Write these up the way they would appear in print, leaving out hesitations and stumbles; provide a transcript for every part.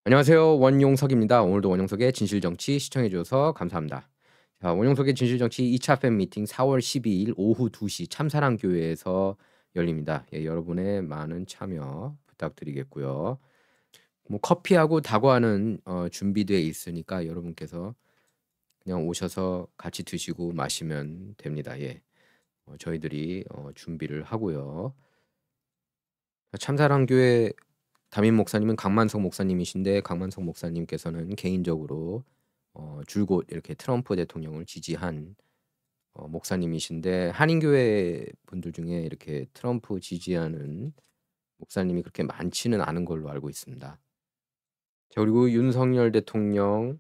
안녕하세요. 원용석입니다. 오늘도 원용석의 진실정치 시청해 주셔서 감사합니다. 자, 원용석의 진실정치 2차 팬미팅 4월 12일 오후 2시 참사랑교회에서 열립니다. 예, 여러분의 많은 참여 부탁드리겠고요. 뭐 커피하고 다과는 준비되어 있으니까 여러분께서 그냥 오셔서 같이 드시고 마시면 됩니다. 예. 저희들이 준비를 하고요. 참사랑교회 담임 목사님은 강만석 목사님이신데 강만석 목사님께서는 개인적으로 줄곧 이렇게 트럼프 대통령을 지지한 목사님이신데 한인교회 분들 중에 이렇게 트럼프 지지하는 목사님이 그렇게 많지는 않은 걸로 알고 있습니다. 자, 그리고 윤석열 대통령,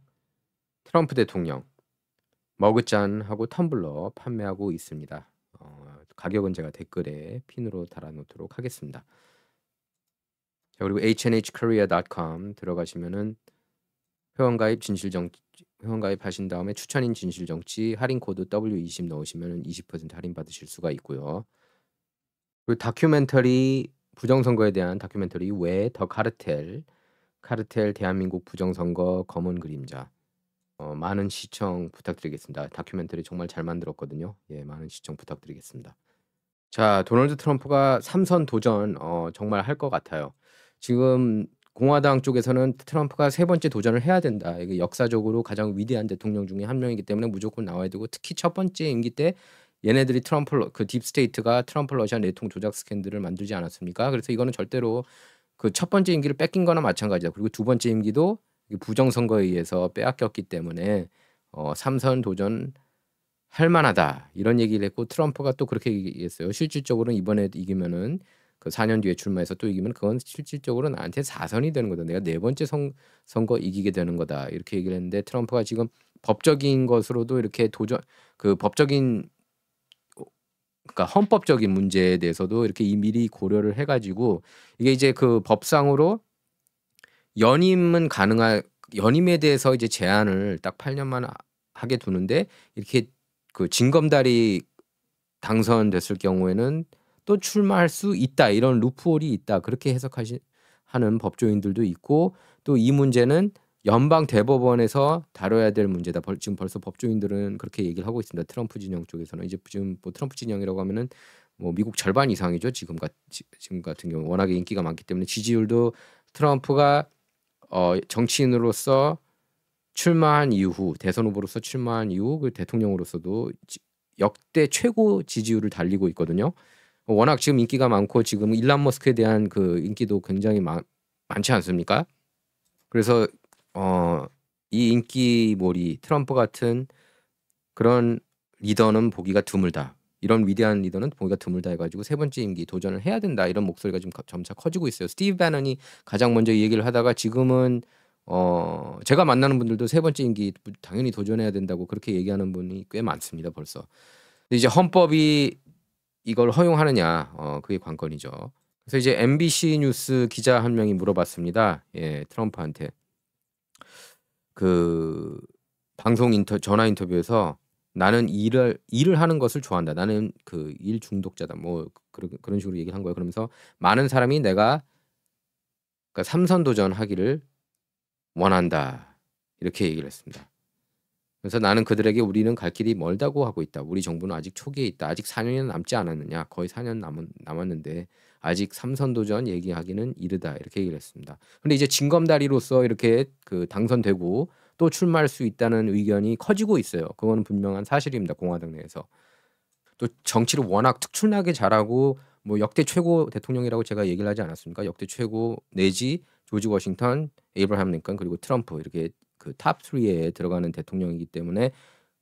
트럼프 대통령 머그잔하고 텀블러 판매하고 있습니다. 가격은 제가 댓글에 핀으로 달아놓도록 하겠습니다. 자, 그리고 hnhkorea.com 들어가시면은 회원가입 하신 다음에 추천인 진실정치 할인 코드 W20 넣으시면 20% 할인 받으실 수가 있고요. 그리고 다큐멘터리 부정선거에 대한 다큐멘터리 왜 더 카르텔 대한민국 부정선거 검은 그림자 많은 시청 부탁드리겠습니다. 다큐멘터리 정말 잘 만들었거든요. 예, 많은 시청 부탁드리겠습니다. 자, 도널드 트럼프가 3선 도전 정말 할 것 같아요. 지금 공화당 쪽에서는 트럼프가 세 번째 도전을 해야 된다. 이게 역사적으로 가장 위대한 대통령 중에 한 명이기 때문에 무조건 나와야 되고 특히 첫 번째 임기 때 얘네들이 그 딥스테이트가 트럼프 러시아 내통 조작 스캔들을 만들지 않았습니까? 그래서 이거는 절대로 그 첫 번째 임기를 뺏긴 거나 마찬가지다. 그리고 두 번째 임기도 부정선거에 의해서 빼앗겼기 때문에 3선 도전 할 만하다 이런 얘기를 했고 트럼프가 또 그렇게 얘기했어요. 실질적으로는 이번에 이기면은 그 4년 뒤에 출마해서 또 이기면 그건 실질적으로 나한테 4선이 되는 거다. 내가 네 번째 선거 이기게 되는 거다. 이렇게 얘기를 했는데 트럼프가 지금 법적인 것으로도 이렇게 그 법적인 그러니까 헌법적인 문제에 대해서도 이렇게 미리 고려를 해가지고 이게 이제 그 법상으로 연임에 대해서 이제 제한을 딱 8년만 하게 두는데 이렇게 그 징검다리 당선됐을 경우에는 또 출마할 수 있다. 이런 루프홀이 있다. 그렇게 하는 법조인들도 있고 또 이 문제는 연방 대법원에서 다뤄야 될 문제다. 지금 벌써 법조인들은 그렇게 얘기를 하고 있습니다. 트럼프 진영 쪽에서는 이제 지금 뭐 트럼프 진영이라고 하면은 뭐 미국 절반 이상이죠. 지금 같은 경우 워낙에 인기가 많기 때문에 지지율도 트럼프가 정치인으로서 출마한 이후 대선 후보로서 출마한 이후 그 대통령으로서도 역대 최고 지지율을 달리고 있거든요. 워낙 지금 인기가 많고 지금 일론 머스크에 대한 그 인기도 굉장히 많지 않습니까? 그래서 이 인기몰이 트럼프 같은 그런 리더는 보기가 드물다. 이런 위대한 리더는 보기가 드물다 해가지고 세 번째 임기 도전을 해야 된다. 이런 목소리가 지금 점차 커지고 있어요. 스티브 배넌이 가장 먼저 이 얘기를 하다가 지금은 제가 만나는 분들도 세 번째 임기 당연히 도전해야 된다고 그렇게 얘기하는 분이 꽤 많습니다. 벌써. 근데 이제 헌법이 이걸 허용하느냐 그게 관건이죠. 그래서 이제 MBC 뉴스 기자 한 명이 물어봤습니다. 예, 트럼프한테 그 전화 인터뷰에서 나는 일을 하는 것을 좋아한다. 나는 그 일 중독자다. 뭐 그런 식으로 얘기를 한 거예요. 그러면서 많은 사람이 내가 그러니까 3선 도전하기를 원한다. 이렇게 얘기를 했습니다. 그래서 나는 그들에게 우리는 갈 길이 멀다고 하고 있다. 우리 정부는 아직 초기에 있다. 아직 4년이 남지 않았느냐. 거의 4년 남았는데 아직 3선 도전 얘기하기는 이르다. 이렇게 얘기를 했습니다. 근데 이제 징검다리로서 이렇게 그 당선되고 또 출마할 수 있다는 의견이 커지고 있어요. 그거는 분명한 사실입니다. 공화당 내에서. 또 정치를 워낙 특출나게 잘하고 뭐 역대 최고 대통령이라고 제가 얘기를 하지 않았습니까? 역대 최고 내지 조지 워싱턴, 에이브러함 링컨 그리고 트럼프 이렇게 그 탑 3에 들어가는 대통령이기 때문에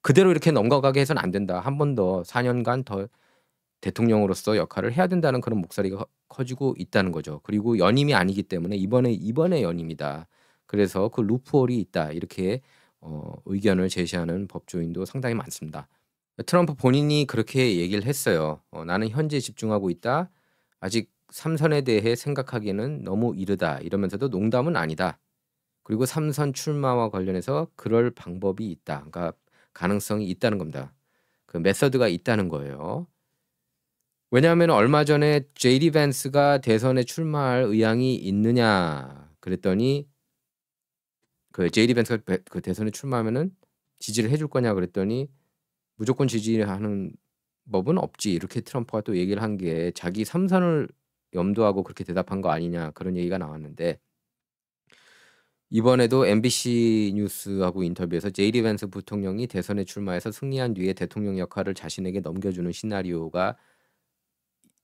그대로 이렇게 넘어가게 해서는 안 된다. 한 번 더 4년간 더 대통령으로서 역할을 해야 된다는 그런 목소리가 커지고 있다는 거죠. 그리고 연임이 아니기 때문에 이번에 연임이다. 그래서 그 루프홀이 있다. 이렇게 의견을 제시하는 법조인도 상당히 많습니다. 트럼프 본인이 그렇게 얘기를 했어요. 나는 현재 집중하고 있다. 아직 3선에 대해 생각하기에는 너무 이르다. 이러면서도 농담은 아니다. 그리고 3선 출마와 관련해서 그럴 방법이 있다. 그러니까 가능성이 있다는 겁니다. 그 메서드가 있다는 거예요. 왜냐하면 얼마 전에 JD 밴스가 대선에 출마할 의향이 있느냐 그랬더니 그 제이디 벤스가 그 대선에 출마하면은 지지를 해줄 거냐 그랬더니 무조건 지지하는 법은 없지. 이렇게 트럼프가 또 얘기를 한 게 자기 3선을 염두하고 그렇게 대답한 거 아니냐 그런 얘기가 나왔는데 이번에도 MBC 뉴스하고 인터뷰에서 제이디 벤스 부통령이 대선에 출마해서 승리한 뒤에 대통령 역할을 자신에게 넘겨주는 시나리오가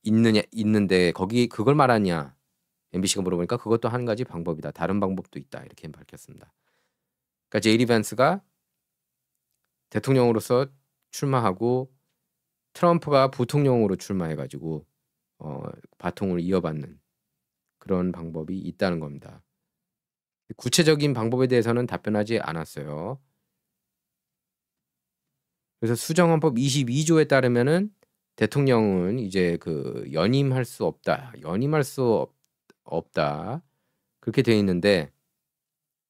있는데 거기 그걸 말하냐 MBC가 물어보니까 그것도 한 가지 방법이다. 다른 방법도 있다. 이렇게 밝혔습니다. 그러니까 제이디 벤스가 대통령으로서 출마하고 트럼프가 부통령으로 출마해가지고 바통을 이어받는 그런 방법이 있다는 겁니다. 구체적인 방법에 대해서는 답변하지 않았어요. 그래서 수정헌법 22조에 따르면은 대통령은 이제 그 연임할 수 없다. 없다. 그렇게 돼 있는데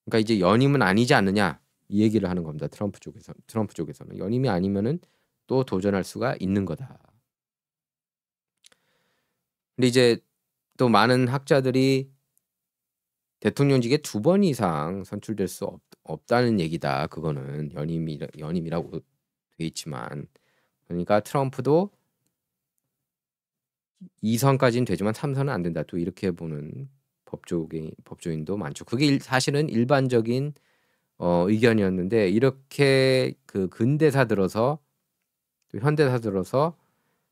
그러니까 이제 연임은 아니지 않느냐 이 얘기를 하는 겁니다. 트럼프 쪽에서는 연임이 아니면은 또 도전할 수가 있는 거다. 근데 이제 또 많은 학자들이 대통령직에 2번 이상 선출될 수 없다는 얘기다. 그거는 연임이라고 돼 있지만 그러니까 트럼프도 2선까지는 되지만 3선은 안 된다. 또 이렇게 보는 법조인도 많죠. 그게 사실은 일반적인 의견이었는데 이렇게 그 근대사 들어서 또 현대사 들어서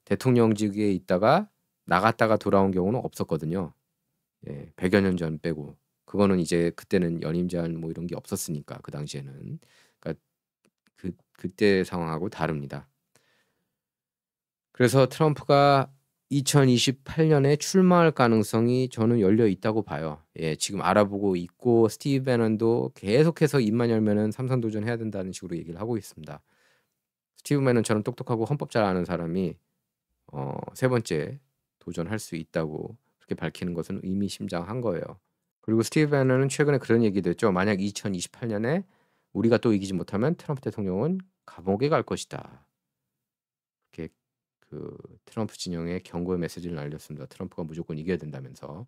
대통령직에 있다가 나갔다가 돌아온 경우는 없었거든요. 예, 100여 년 전 빼고. 그거는 이제 그때는 연임 제한 뭐 이런 게 없었으니까 그 당시에는. 그러니까 그때 상황하고 다릅니다. 그래서 트럼프가 2028년에 출마할 가능성이 저는 열려 있다고 봐요. 예, 지금 알아보고 있고 스티브 배넌도 계속해서 입만 열면은 3선 도전해야 된다는 식으로 얘기를 하고 있습니다. 스티브 배넌처럼 똑똑하고 헌법 잘 아는 사람이 3번째 도전할 수 있다고 그렇게 밝히는 것은 의미심장한 거예요. 그리고 스티브 배넌은 최근에 그런 얘기도 했죠. 만약 2028년에 우리가 또 이기지 못하면 트럼프 대통령은 감옥에 갈 것이다. 이렇게 그 트럼프 진영에 경고의 메시지를 날렸습니다. 트럼프가 무조건 이겨야 된다면서.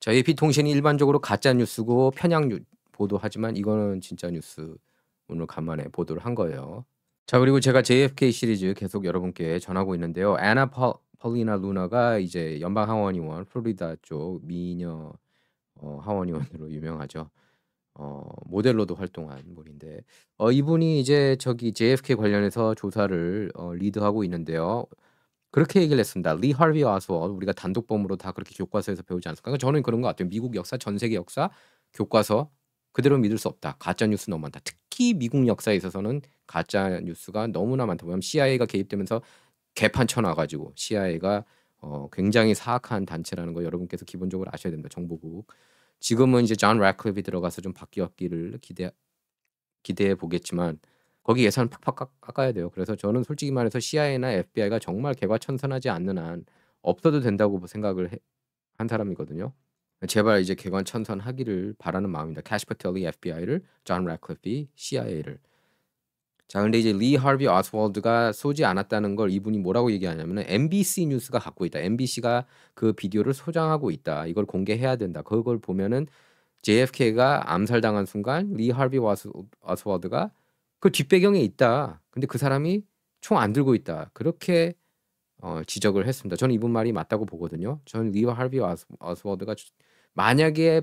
자, AP통신이 일반적으로 가짜 뉴스고 편향 보도하지만 이거는 진짜 뉴스 오늘 간만에 보도를 한 거예요. 자, 그리고 제가 JFK 시리즈 계속 여러분께 전하고 있는데요. 애나 폴리나 루나가 이제 연방 하원의원 플로리다 쪽 미녀 하원의원으로 유명하죠. 모델로도 활동한 분인데 이분이 이제 저기 JFK 관련해서 조사를 리드하고 있는데요. 그렇게 얘기를 했습니다. 리 하비 오스월드 우리가 단독범으로 다 그렇게 교과서에서 배우지 않습니까? 그러니까 저는 그런 것 같아요. 미국 역사, 전 세계 역사 교과서 그대로 믿을 수 없다. 가짜 뉴스 너무 많다. 특히 미국 역사에 있어서는 가짜 뉴스가 너무나 많다. 왜냐하면 CIA가 개입되면서 개판 쳐놔가지고 CIA가 굉장히 사악한 단체라는 거 여러분께서 기본적으로 아셔야 됩니다. 정보국. 지금은 이제 존 래클리프 들어가서 좀 바뀌었기를 기대해 보겠지만 거기 예산 팍팍 깎아야 돼요. 그래서 저는 솔직히 말해서 CIA나 FBI가 정말 개과천선하지 않는 한 없어도 된다고 생각을 한 사람이거든요. 제발 이제 개과천선하기를 바라는 마음입니다. 캐시 패텔리 FBI를, 존 래클리프 CIA를. 자, 근데 이제 리 하비 오스월드가 쏘지 않았다는 걸 이분이 뭐라고 얘기하냐면은 MBC 뉴스가 갖고 있다. MBC가 그 비디오를 소장하고 있다. 이걸 공개해야 된다. 그걸 보면은 JFK가 암살당한 순간 리 하비 오스월드가 그 뒷배경에 있다. 근데 그 사람이 총 안 들고 있다. 그렇게 지적을 했습니다. 저는 이분 말이 맞다고 보거든요. 저는 리 하비 오스월드가 만약에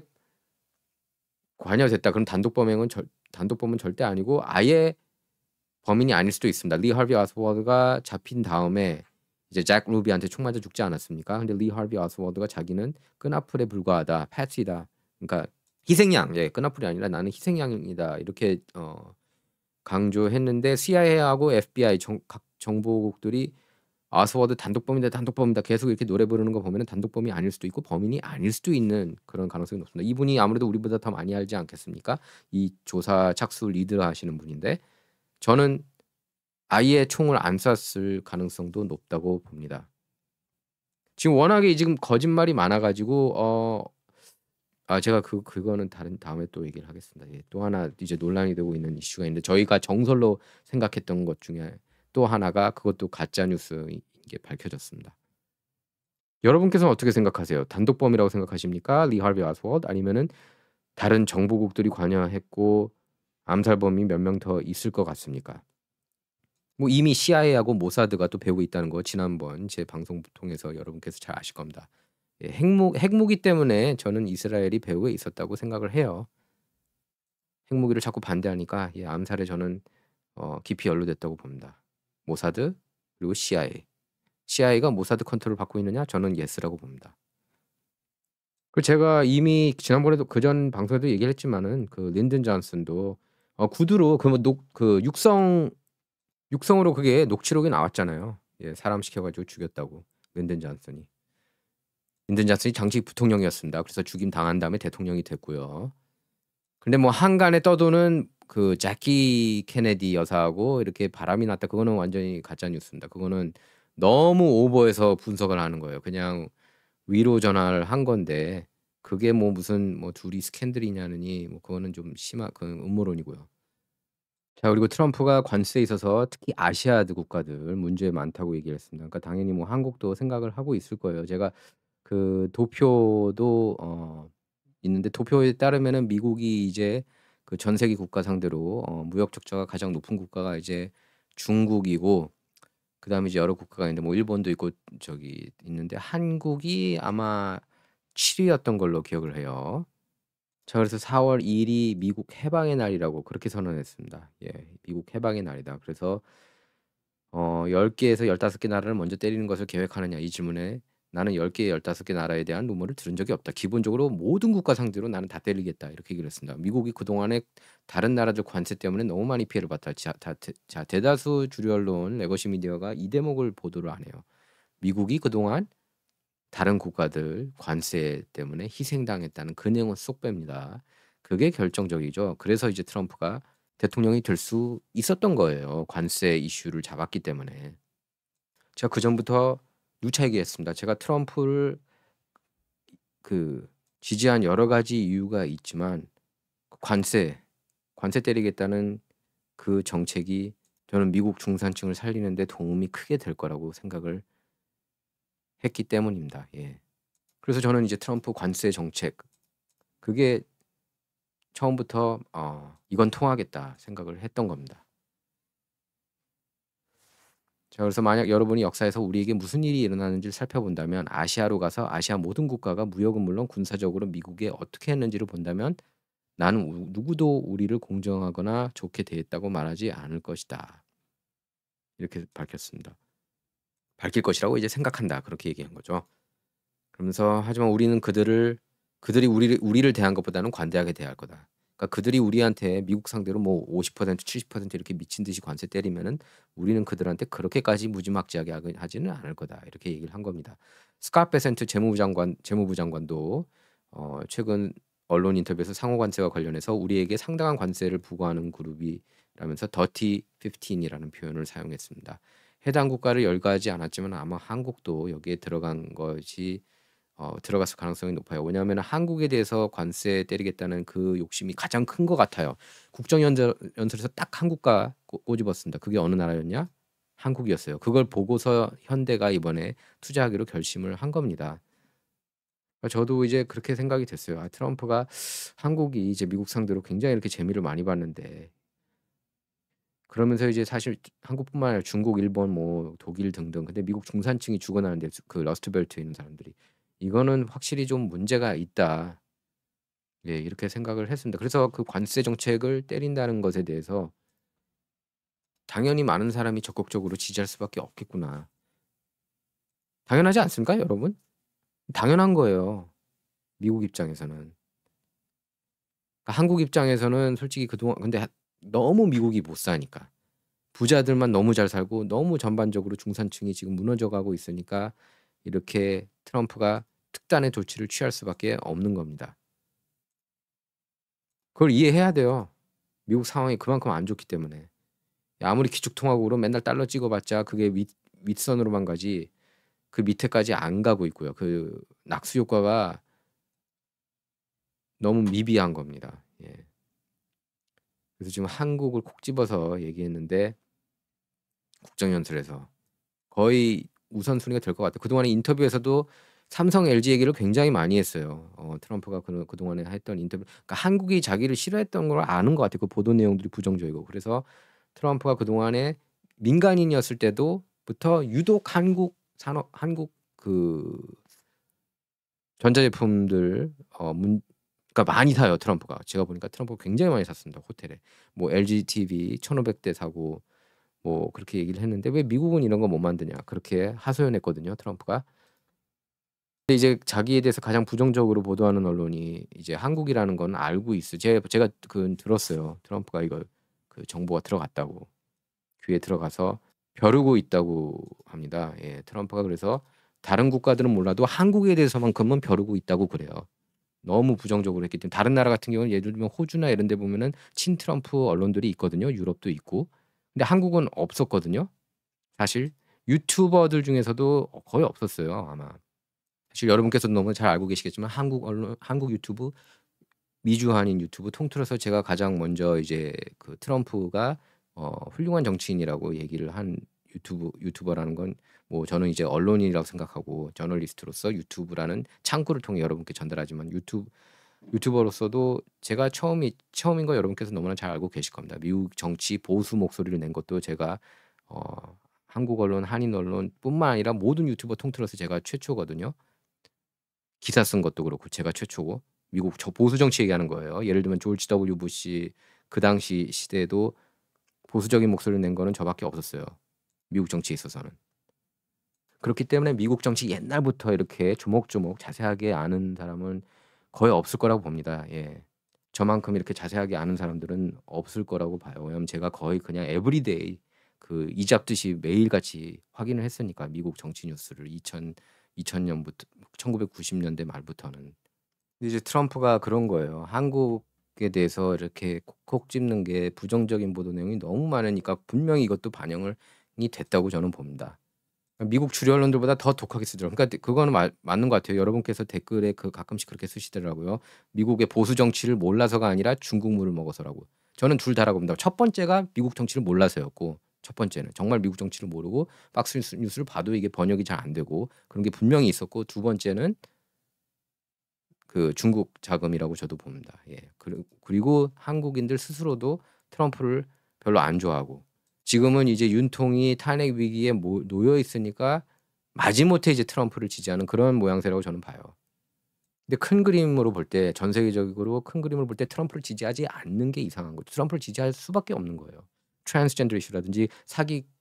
관여됐다. 그럼 단독범은 절대 아니고 아예 범인이 아닐 수도 있습니다. 리 하비 오스월드가 잡힌 다음에 이제 잭 루비한테 총 맞아 죽지 않았습니까? 근데 리 하비 오스월드가 자기는 끈앞풀에 불과하다, 패시다. 그러니까 희생양, 끈앞풀이 아니라 나는 희생양이다 이렇게 강조했는데 CIA하고 FBI 각 정보국들이 오스월드 단독범이다 계속 이렇게 노래 부르는 거 보면은 단독범이 아닐 수도 있고 범인이 아닐 수도 있는 그런 가능성이 높습니다. 이분이 아무래도 우리보다 더 많이 알지 않겠습니까? 이 조사 착수 리드하시는 분인데. 저는 아예 총을 안 쐈을 가능성도 높다고 봅니다. 지금 워낙에 지금 거짓말이 많아가지고 제가 그거는 다음에 또 얘기를 하겠습니다. 또 하나 이제 논란이 되고 있는 이슈가 있는데 저희가 정설로 생각했던 것 중에 또 하나가 그것도 가짜 뉴스인 게 밝혀졌습니다. 여러분께서는 어떻게 생각하세요? 단독범이라고 생각하십니까? 리 하비 오스월드 아니면은 다른 정보국들이 관여했고 암살범이 몇 명 더 있을 것 같습니까? 뭐 이미 CIA하고 모사드가 또 배우고 있다는 거 지난번 제 방송 통해서 여러분께서 잘 아실 겁니다. 예, 핵무기 때문에 저는 이스라엘이 배후에 있었다고 생각을 해요. 핵무기를 자꾸 반대하니까 암살에 저는 깊이 연루됐다고 봅니다. 모사드 그리고 CIA. CIA가 모사드 컨트롤을 받고 있느냐? 저는 예스라고 봅니다. 그 제가 이미 지난번에도 그전 방송에도 얘기를 했지만은 그 린든 존슨도 구두로 그 육성으로 그게 녹취록이 나왔잖아요. 예, 사람 시켜가지고 죽였다고 린든 존슨이. 린든 존슨이 당시 부통령이었습니다. 그래서 죽임 당한 다음에 대통령이 됐고요. 근데 뭐 한간에 떠도는 그 자키 케네디 여사하고 이렇게 바람이 났다. 그거는 완전히 가짜 뉴스입니다. 그거는 너무 오버해서 분석을 하는 거예요. 그냥 위로 전화를 한 건데 그게 뭐 무슨 뭐 둘이 스캔들이냐느니 뭐 그거는 좀 심한 그 음모론이고요. 자, 그리고 트럼프가 관세에 있어서 특히 아시아드 국가들 문제 많다고 얘기를 했습니다. 그러니까 당연히 뭐 한국도 생각을 하고 있을 거예요. 제가 그 도표도 있는데 도표에 따르면은 미국이 이제 그 전 세계 국가 상대로 무역 적자가 가장 높은 국가가 이제 중국이고 그다음에 이제 여러 국가가 있는데 뭐 일본도 있고 저기 있는데 한국이 아마 7 위였던 걸로 기억을 해요. 자, 그래서 4월 2 일이 미국 해방의 날이라고 그렇게 선언했습니다. 예. 미국 해방의 날이다. 그래서 10 개에서 15개 나라를 먼저 때리는 것을 계획하느냐 이 질문에 나는 10 개, 15개 나라에 대한 루머를 들은 적이 없다. 기본적으로 모든 국가 상대로 나는 다 때리겠다. 이렇게 얘기를 했습니다. 미국이 그동안에 다른 나라들 관세 때문에 너무 많이 피해를 봤다. 자, 대다수 주류 언론 레거시 미디어가 이 대목을 보도를 안 해요. 미국이 그동안 다른 국가들 관세 때문에 희생당했다는 그 내용은 쏙 뺍니다. 그게 결정적이죠. 그래서 이제 트럼프가 대통령이 될 수 있었던 거예요. 관세 이슈를 잡았기 때문에. 제가 그전부터 누차 얘기했습니다. 제가 트럼프를 그 지지한 여러 가지 이유가 있지만 관세, 관세 때리겠다는 그 정책이 저는 미국 중산층을 살리는 데 도움이 크게 될 거라고 생각을 했기 때문입니다. 예. 그래서 저는 이제 트럼프 관세 정책 그게 처음부터 '이건 통하겠다.' 생각을 했던 겁니다. 자, 그래서 만약 여러분이 역사에서 우리에게 무슨 일이 일어나는지를 살펴본다면 아시아로 가서 아시아 모든 국가가 무역은 물론 군사적으로 미국에 어떻게 했는지를 본다면 나는 누구도 우리를 공정하거나 좋게 대했다고 말하지 않을 것이다. 이렇게 밝혔습니다. 밝힐 것이라고 이제 생각한다. 그렇게 얘기한 거죠. 그러면서 하지만 우리는 그들이 우리를 대한 것보다는 관대하게 대할 거다. 그러니까 그들이 우리한테 미국 상대로 뭐 50% 70% 이렇게 미친 듯이 관세 때리면은 우리는 그들한테 그렇게까지 무지막지하게 하지는 않을 거다. 이렇게 얘기를 한 겁니다. 스캇 베센트 재무부 장관도 최근 언론 인터뷰에서 상호 관세와 관련해서 우리에게 상당한 관세를 부과하는 그룹이라면서 더티 15이라는 표현을 사용했습니다. 해당 국가를 열거하지 않았지만 아마 한국도 여기에 들어간 것이 들어갔을 가능성이 높아요. 왜냐하면 한국에 대해서 관세 때리겠다는 그 욕심이 가장 큰 것 같아요. 국정연설에서 딱 한 국가 꼬집었습니다. 그게 어느 나라였냐? 한국이었어요. 그걸 보고서 현대가 이번에 투자하기로 결심을 한 겁니다. 저도 이제 그렇게 생각이 됐어요. 트럼프가 한국이 이제 미국 상대로 굉장히 이렇게 재미를 많이 봤는데 그러면서 이제 사실 한국뿐만 아니라 중국, 일본, 뭐 독일 등등 근데 미국 중산층이 죽어나는데 그 러스트벨트에 있는 사람들이 이거는 확실히 좀 문제가 있다. 예, 이렇게 생각을 했습니다. 그래서 그 관세 정책을 때린다는 것에 대해서 당연히 많은 사람이 적극적으로 지지할 수밖에 없겠구나. 당연하지 않습니까, 여러분? 당연한 거예요. 미국 입장에서는. 그러니까 한국 입장에서는 솔직히 그동안 근데 너무 미국이 못 사니까. 부자들만 너무 잘 살고 너무 전반적으로 중산층이 지금 무너져 가고 있으니까 이렇게 트럼프가 특단의 조치를 취할 수밖에 없는 겁니다. 그걸 이해해야 돼요. 미국 상황이 그만큼 안 좋기 때문에. 아무리 기축통화국으로 맨날 달러 찍어봤자 그게 윗선으로만 가지 그 밑에까지 안 가고 있고요. 그 낙수 효과가 너무 미비한 겁니다. 예. 그래서 지금 한국을 콕 집어서 얘기했는데 국정연설에서 거의 우선순위가 될 것 같아요. 그동안에 인터뷰에서도 삼성, LG 얘기를 굉장히 많이 했어요. 트럼프가 그동안에 했던 인터뷰, 그러니까 한국이 자기를 싫어했던 걸 아는 것 같아요. 그 보도 내용들이 부정적이고. 그래서 트럼프가 그동안에 민간인이었을 때도부터 유독 한국 산업, 한국 그 전자제품들 그러니까 많이 사요, 트럼프가. 제가 보니까 트럼프가 굉장히 많이 샀습니다, 호텔에. 뭐 LG TV 1,500대 사고 뭐 그렇게 얘기를 했는데 왜 미국은 이런 거 못 만드냐 그렇게 하소연했거든요, 트럼프가. 근데 이제 자기에 대해서 가장 부정적으로 보도하는 언론이 이제 한국이라는 건 알고 있어. 제가 그 들었어요. 트럼프가 이거 그 정보가 들어갔다고. 귀에 들어가서 벼르고 있다고 합니다. 예, 트럼프가 그래서 다른 국가들은 몰라도 한국에 대해서만큼은 벼르고 있다고 그래요. 너무 부정적으로 했기 때문에. 다른 나라 같은 경우는 예를 들면 호주나 이런 데 보면은 친트럼프 언론들이 있거든요. 유럽도 있고. 근데 한국은 없었거든요. 사실 유튜버들 중에서도 거의 없었어요, 아마. 사실 여러분께서도 너무 잘 알고 계시겠지만 한국 언론, 한국 유튜브, 미주 한인 유튜브 통틀어서 제가 가장 먼저 이제 그 트럼프가 훌륭한 정치인이라고 얘기를 한 유튜버라는 건 뭐 저는 이제 언론인이라고 생각하고 저널리스트로서 유튜브라는 창구를 통해 여러분께 전달하지만 유튜버로서도 제가 처음인 거 여러분께서 너무나 잘 알고 계실 겁니다. 미국 정치 보수 목소리를 낸 것도 제가 어 한국 언론, 한인 언론뿐만 아니라 모든 유튜버 통틀어서 제가 최초거든요. 기사 쓴 것도 그렇고 제가 최초고. 미국 보수 정치 얘기하는 거예요. 예를 들면 조지 W 부시 그 당시 시대에도 보수적인 목소리를 낸 거는 저밖에 없었어요, 미국 정치에 있어서는. 그렇기 때문에 미국 정치 옛날부터 이렇게 조목조목 자세하게 아는 사람은 거의 없을 거라고 봅니다. 예. 저만큼 이렇게 자세하게 아는 사람들은 없을 거라고 봐요. 왜냐면 제가 거의 그냥 에브리데이 그 이잡듯이 매일같이 확인을 했으니까 미국 정치 뉴스를 2000년부터 1990년대 말부터는. 근데 이제 트럼프가 그런 거예요. 한국에 대해서 이렇게 콕콕 집는 게 부정적인 보도 내용이 너무 많으니까 분명히 이것도 반영이 됐다고 저는 봅니다. 미국 주류 언론들보다 더 독하게 쓰더라고요. 그러니까 그거는 맞는 것 같아요. 여러분께서 댓글에 가끔씩 그렇게 쓰시더라고요. 미국의 보수 정치를 몰라서가 아니라 중국물을 먹어서라고. 저는 둘 다라고 봅니다. 첫 번째가 미국 정치를 몰라서였고, 첫 번째는 정말 미국 정치를 모르고 박스 뉴스를 봐도 이게 번역이 잘 안 되고 그런 게 분명히 있었고, 두 번째는 그 중국 자금이라고 저도 봅니다. 예. 그리고 한국인들 스스로도 트럼프를 별로 안 좋아하고 지금은 이제 윤통이 탄핵 위기에 놓여 있으니까 마지못해 이제 트럼프를 지지하는 그런 모양새라고 저는 봐요. 근데 큰 그림으로 볼 때, 전 세계적으로 큰 그림을 볼 때 트럼프를 지지하지 않는 게 이상한 거죠. 트럼프를 지지할 수밖에 없는 거예요. 트랜스젠더 이슈라든지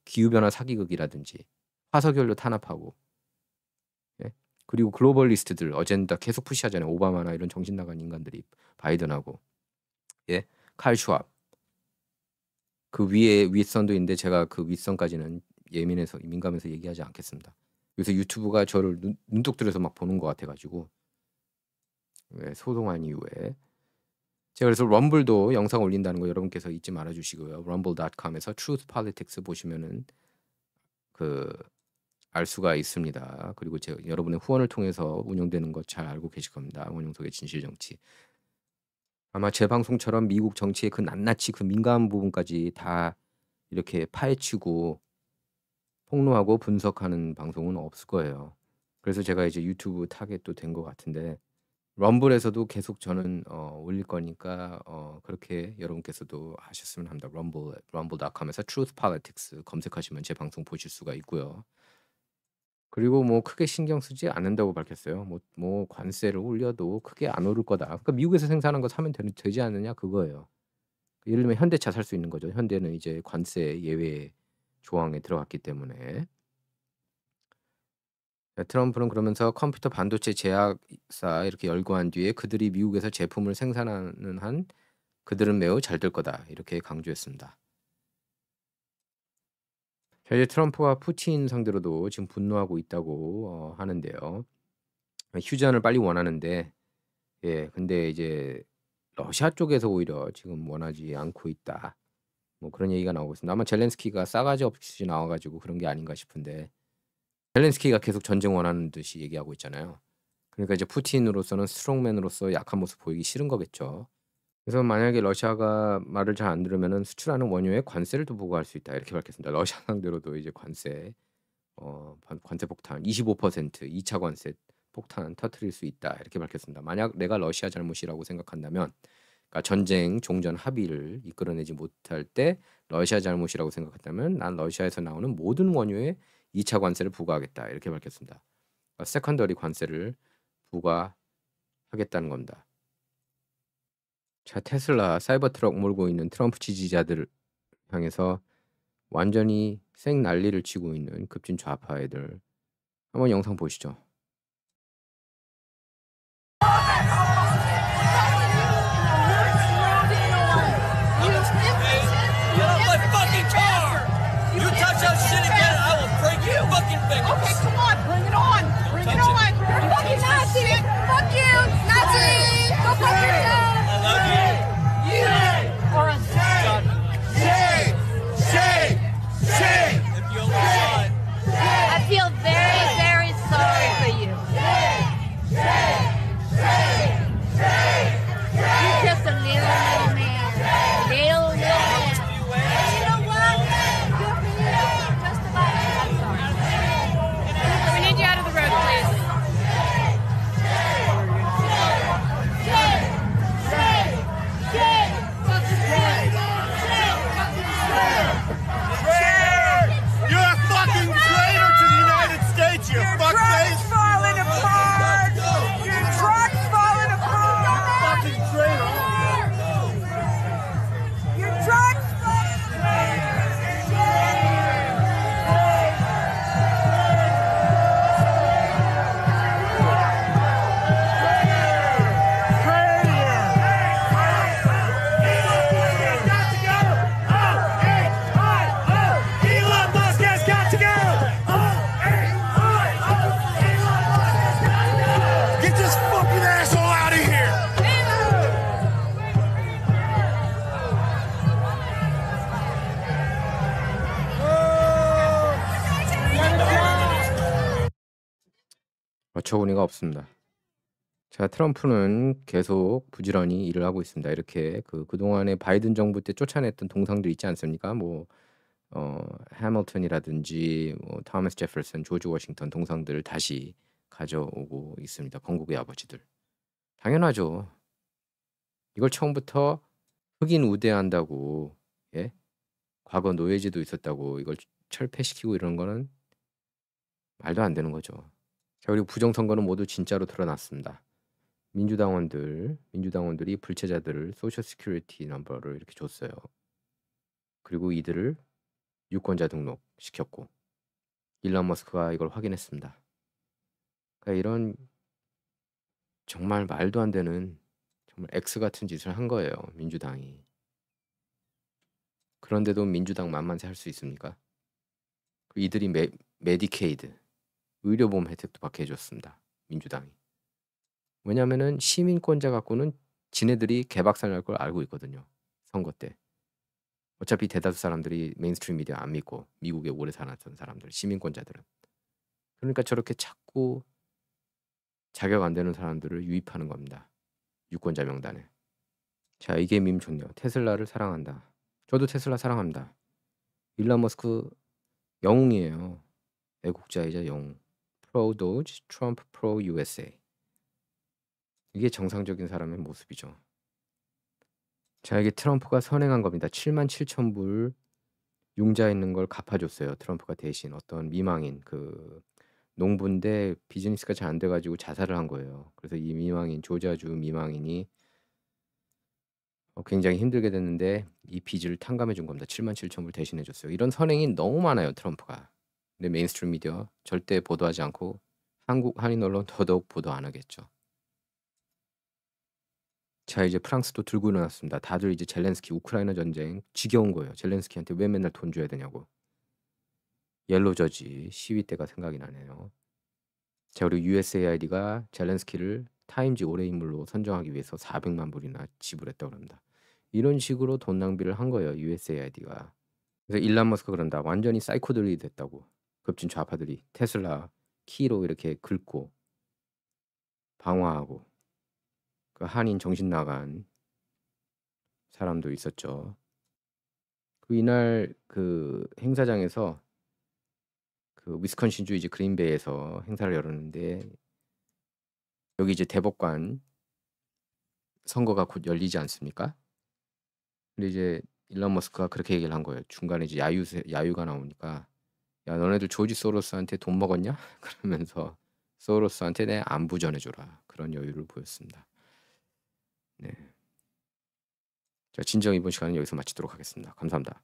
기후 변화 사기극이라든지 화석연료 탄압하고, 예? 그리고 글로벌리스트들 어젠다 계속 푸시하잖아요. 오바마나 이런 정신 나간 인간들이, 바이든하고, 예, 칼 슈왑. 그 위에 윗선도 있는데 제가 그 윗선까지는 예민해서 민감해서 얘기하지 않겠습니다. 요새 유튜브가 저를 눈독 들여서 막 보는 것 같아가지고. 왜 소송한 이후에 제가 그래서 럼블도 영상 올린다는 거 여러분께서 잊지 말아주시고요. rumble.com에서 Truth Politics 보시면은 그 알 수가 있습니다. 그리고 여러분의 후원을 통해서 운영되는 것 잘 알고 계실 겁니다. 원영석의 진실정치. 아마 제 방송처럼 미국 정치의 그 낱낱이 그 민감한 부분까지 다 이렇게 파헤치고 폭로하고 분석하는 방송은 없을 거예요. 그래서 제가 이제 유튜브 타겟도 된 것 같은데 럼블에서도 계속 저는 올릴 거니까 그렇게 여러분께서도 하셨으면 합니다. rumble.com에서 Truth Politics 검색하시면 제 방송 보실 수가 있고요. 그리고 뭐 크게 신경 쓰지 않는다고 밝혔어요. 뭐 관세를 올려도 크게 안 오를 거다. 그러니까 미국에서 생산한 거 사면 되지 않느냐 그거예요. 예를 들면 현대차 살 수 있는 거죠. 현대는 이제 관세 예외 조항에 들어갔기 때문에. 트럼프는 그러면서 컴퓨터 반도체 제약사 이렇게 열거한 뒤에 그들이 미국에서 제품을 생산하는 한 그들은 매우 잘 될 거다 이렇게 강조했습니다. 자, 이제 트럼프가 푸틴 상대로도 지금 분노하고 있다고 하는데요. 휴전을 빨리 원하는데, 예, 근데 이제 러시아 쪽에서 오히려 지금 원하지 않고 있다. 뭐 그런 얘기가 나오고 있습니다. 아마 젤렌스키가 싸가지 없이 나와가지고 그런 게 아닌가 싶은데, 젤렌스키가 계속 전쟁 원하는 듯이 얘기하고 있잖아요. 그러니까 이제 푸틴으로서는 스트롱맨으로서 약한 모습 보이기 싫은 거겠죠. 그래서 만약에 러시아가 말을 잘 안 들으면은 수출하는 원유에 관세를 또 부과할 수 있다 이렇게 밝혔습니다. 러시아 상대로도 이제 관세 폭탄 25% 2차 관세 폭탄 터뜨릴 수 있다 이렇게 밝혔습니다. 만약 내가 러시아 잘못이라고 생각한다면 그러니까 전쟁 종전 합의를 이끌어내지 못할 때 러시아 잘못이라고 생각한다면 난 러시아에서 나오는 모든 원유에 2차 관세를 부과하겠다 이렇게 밝혔습니다. 그러니까 세컨더리 관세를 부과하겠다는 겁니다. 자, 테슬라 사이버 트럭 몰고 있는 트럼프 지지자들을 향해서 완전히 생 난리를 치고 있는 급진 좌파 애들 한번 영상 보시죠. Get off my fucking car! You touch that shit again, I will break your fucking fingers. Okay, come on, bring it on. Bring it on. You're a fucking Nazi. Fuck you, Nazi. Go fuck yourself. I love you. You are a Shame! Shame! Shame! If you only saw it. I feel very, very sorry for you. You're just a little man. Little man. You know what? Good for you. Just about. I'm sorry. We need you out of the road, please. You're a fucking traitor to the United States, you fuckface! Falling apart. Your truck's falling apart. Fucking traitor! Your truck's falling Elon Musk has got to go! Get this fucking asshole out of here! 어처구니가 없습니다. 자, 트럼프는 계속 부지런히 일을 하고 있습니다. 이렇게 그동안에 바이든 정부 때 쫓아냈던 동상들 있지 않습니까? 뭐 해밀턴이라든지 뭐 토마스 제퍼슨, 조지 워싱턴 동상들을 다시 가져오고 있습니다. 건국의 아버지들. 당연하죠. 이걸 처음부터 흑인 우대한다고 예? 과거 노예제도 있었다고 이걸 철폐시키고 이런 거는 말도 안 되는 거죠. 자, 그리고 부정선거는 모두 진짜로 드러났습니다. 민주당원들이 불체자들을 소셜 시큐리티 넘버를 이렇게 줬어요. 그리고 이들을 유권자 등록시켰고 일론 머스크가 이걸 확인했습니다. 그러니까 이런 정말 말도 안 되는 정말 X 같은 짓을 한 거예요. 민주당이. 그런데도 민주당 만만세 할 수 있습니까? 이들이 메디케이드 의료보험 혜택도 받게 해줬습니다. 민주당이. 왜냐하면은 시민권자 갖고는 지네들이 개박살 날 걸 알고 있거든요. 선거 때. 어차피 대다수 사람들이 메인스트림 미디어 안 믿고 미국에 오래 살았던 사람들, 시민권자들은. 그러니까 저렇게 자꾸 자격 안 되는 사람들을 유입하는 겁니다. 유권자 명단에. 자, 이게 밈 좋네요. 테슬라를 사랑한다. 저도 테슬라 사랑합니다. 일론 머스크 영웅이에요. 애국자이자 영웅. 프로 도지, 트럼프 프로 USA. 이게 정상적인 사람의 모습이죠. 자, 이게 트럼프가 선행한 겁니다. 7만 7천 불 융자 있는 걸 갚아줬어요. 트럼프가 대신 어떤 미망인 농부인데 비즈니스가 잘 안 돼가지고 자살을 한 거예요. 그래서 이 미망인 조지아주 미망인이 굉장히 힘들게 됐는데 이 빚을 탕감해 준 겁니다. 7만 7천 불 대신해 줬어요. 이런 선행이 너무 많아요. 트럼프가. 근데 메인스트림 미디어 절대 보도하지 않고 한국 한인 언론 더더욱 보도 안 하겠죠. 자, 이제 프랑스도 들고 일어났습니다. 다들 이제 젤렌스키 우크라이나 전쟁 지겨운 거예요. 젤렌스키한테 왜 맨날 돈 줘야 되냐고. 옐로저지 시위 때가 생각이 나네요. 자, 그리고 USAID가 젤렌스키를 타임지 올해 인물로 선정하기 위해서 400만 불이나 지불했다고 합니다. 이런 식으로 돈 낭비를 한 거예요. USAID가. 그래서 일론 머스크 그런다. 완전히 사이코들이 됐다고. 급진 좌파들이 테슬라 키로 이렇게 긁고 방화하고 그 한인 정신 나간 사람도 있었죠. 이날 그 행사장에서 그 위스콘신주 이제 그린베이에서 행사를 열었는데 여기 이제 대법관 선거가 곧 열리지 않습니까? 근데 이제 일론 머스크가 그렇게 얘기를 한 거예요. 중간에 이제 야유가 나오니까 "야 너네들 조지 소로스한테 돈 먹었냐?" 그러면서 "소로스한테 내 안부 전해 줘라." 그런 여유를 보였습니다. 네. 자 진정 이번 시간은 여기서 마치도록 하겠습니다. 감사합니다.